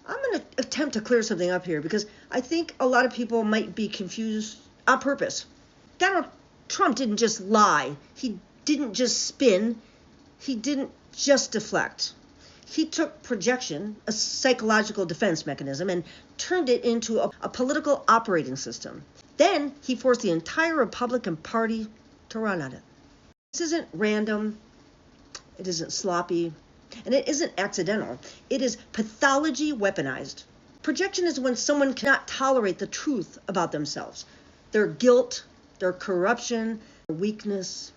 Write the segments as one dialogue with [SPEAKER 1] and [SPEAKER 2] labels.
[SPEAKER 1] I'm going to attempt to clear something up here because I think a lot of people might be confused on purpose. Donald Trump didn't just lie. He didn't just spin. He didn't just deflect. He took projection, a psychological defense mechanism, and turned it into a political operating system. Then he forced the entire Republican Party to run on it. This isn't random. It isn't sloppy. And it isn't accidental. It is pathology weaponized. Projection is when someone cannot tolerate the truth about themselves, their guilt, their corruption, their weakness.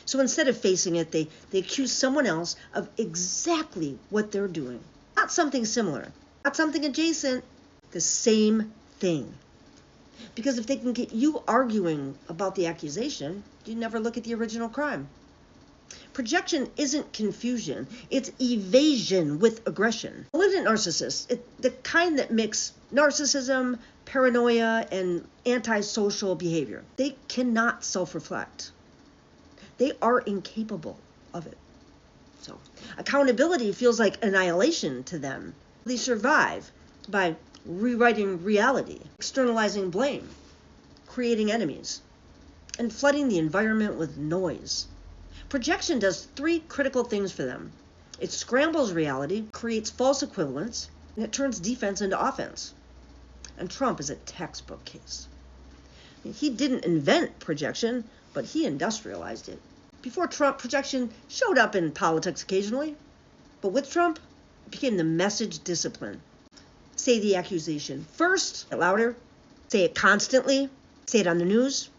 [SPEAKER 1] So instead of facing it, they accuse someone else of exactly what they're doing. Not something similar, not something adjacent, the same thing. Because if they can get you arguing about the accusation, you never look at the original crime. Projection isn't confusion, it's evasion with aggression. Malignant narcissists, the kind that mix narcissism, paranoia, and antisocial behavior, they cannot self-reflect. They are incapable of it. So accountability feels like annihilation to them. They survive by rewriting reality, externalizing blame, creating enemies, and flooding the environment with noise. Projection does three critical things for them. It scrambles reality, creates false equivalence, and it turns defense into offense. And Trump is a textbook case. He didn't invent projection, but he industrialized it. Before Trump, projection showed up in politics occasionally, but with Trump, it became the message discipline. Say the accusation first, louder, say it constantly, say it on the news,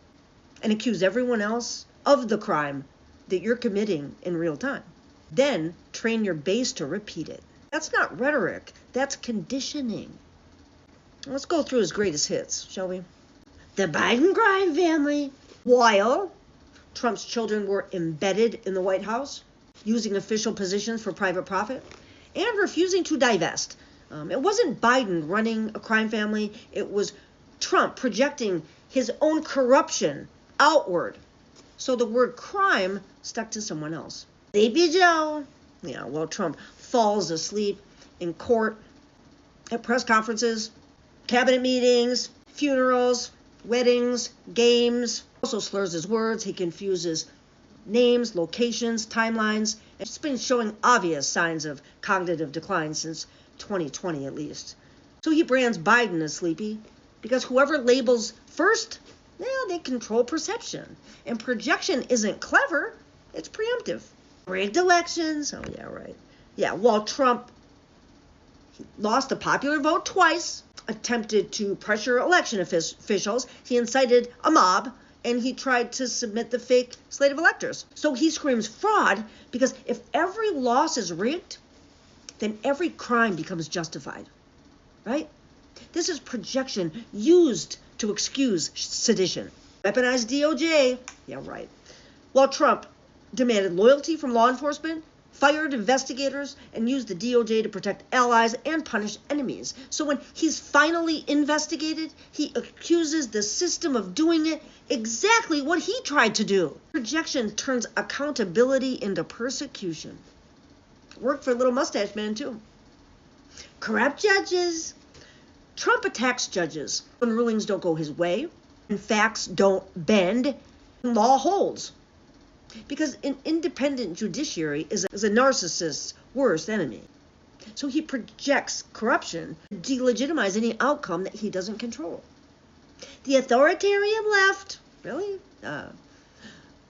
[SPEAKER 1] and accuse everyone else of the crime that you're committing in real time. Then train your base to repeat it. That's not rhetoric, that's conditioning. Let's go through his greatest hits, shall we? The Biden crime family. While Trump's children were embedded in the White House, using official positions for private profit, and refusing to divest. It wasn't Biden running a crime family, it was Trump projecting his own corruption outward. So the word crime stuck to someone else. Sleepy Joe. Yeah, well, Trump falls asleep in court, at press conferences, cabinet meetings, funerals, weddings, games. Also slurs his words. He confuses names, locations, timelines. It's been showing obvious signs of cognitive decline since 2020 at least. So he brands Biden as sleepy because whoever labels first, they control perception. And projection isn't clever, it's preemptive. Rigged elections, oh yeah, right. Yeah, while Trump lost the popular vote twice, attempted to pressure election officials, he incited a mob, and he tried to submit the fake slate of electors. So he screams fraud because if every loss is rigged, then every crime becomes justified, right? This is projection used to excuse sedition. Weaponized DOJ, yeah, right. While Trump demanded loyalty from law enforcement, fired investigators, and used the DOJ to protect allies and punish enemies. So when he's finally investigated, he accuses the system of doing it exactly what he tried to do. Projection turns accountability into persecution. Worked for Little Mustache Man, too. Corrupt judges. Trump attacks judges when rulings don't go his way, and facts don't bend, and law holds. Because an independent judiciary is a narcissist's worst enemy. So he projects corruption to delegitimize any outcome that he doesn't control. The authoritarian left, really?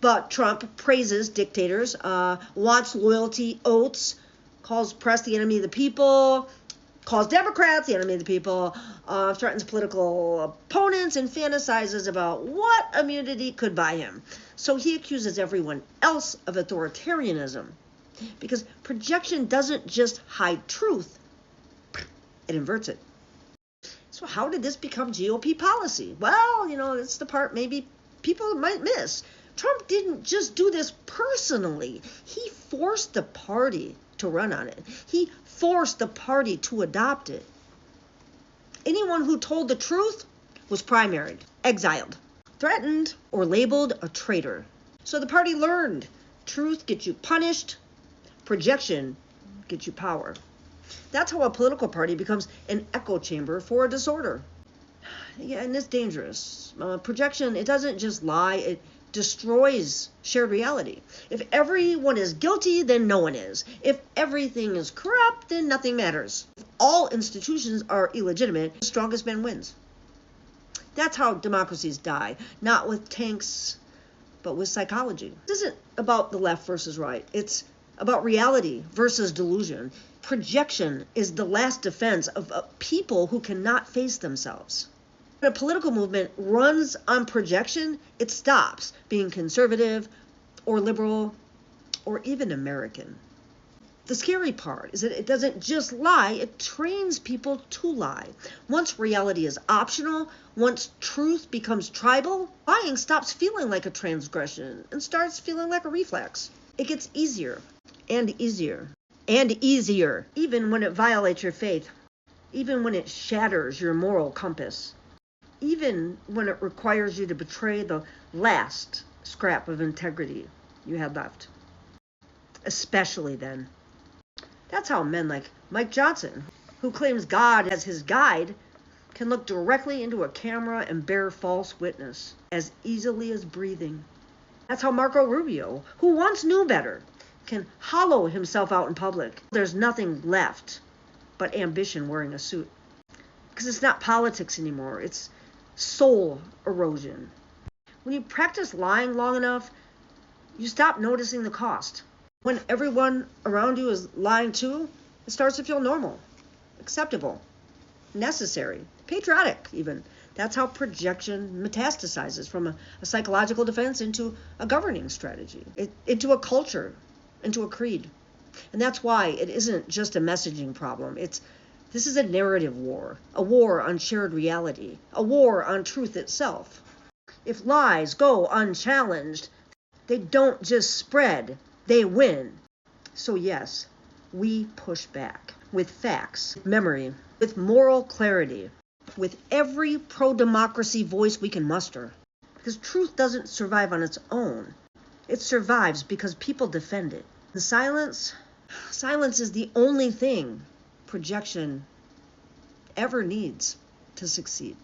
[SPEAKER 1] But Trump praises dictators, wants loyalty oaths, calls press the enemy of the people, calls Democrats the enemy of the people, threatens political opponents, and fantasizes about what immunity could buy him. So he accuses everyone else of authoritarianism because projection doesn't just hide truth, it inverts it. So how did this become GOP policy? Well, it's the part maybe people might miss. Trump didn't just do this personally. He forced the party to run on it. He forced the party to adopt it. Anyone who told the truth was primaried, exiled, threatened, or labeled a traitor. So the party learned truth gets you punished, projection gets you power. That's how a political party becomes an echo chamber for a disorder. Yeah, and it's dangerous. Projection, it doesn't just lie, it destroys shared reality. If everyone is guilty, then no one is. If everything is corrupt, then nothing matters. If all institutions are illegitimate, the strongest man wins. That's how democracies die, not with tanks, but with psychology. This isn't about the left versus right. It's about reality versus delusion. Projection is the last defense of people who cannot face themselves. When a political movement runs on projection, it stops being conservative or liberal or even American. The scary part is that it doesn't just lie, it trains people to lie. Once reality is optional, once truth becomes tribal, lying stops feeling like a transgression and starts feeling like a reflex. It gets easier and easier and easier, even when it violates your faith, even when it shatters your moral compass, even when it requires you to betray the last scrap of integrity you had left. Especially then. That's how men like Mike Johnson, who claims God as his guide, can look directly into a camera and bear false witness as easily as breathing. That's how Marco Rubio, who once knew better, can hollow himself out in public. There's nothing left but ambition wearing a suit. Because it's not politics anymore, it's soul erosion. When you practice lying long enough, you stop noticing the cost. When everyone around you is lying too, it starts to feel normal, acceptable, necessary, patriotic even. That's how projection metastasizes from a psychological defense into a governing strategy, into a culture, into a creed. And that's why it isn't just a messaging problem. This is a narrative war, a war on shared reality, a war on truth itself. If lies go unchallenged, they don't just spread, they win. So yes, we push back with facts, memory, with moral clarity, with every pro-democracy voice we can muster. Because truth doesn't survive on its own. It survives because people defend it. The silence is the only thing projection ever needs to succeed.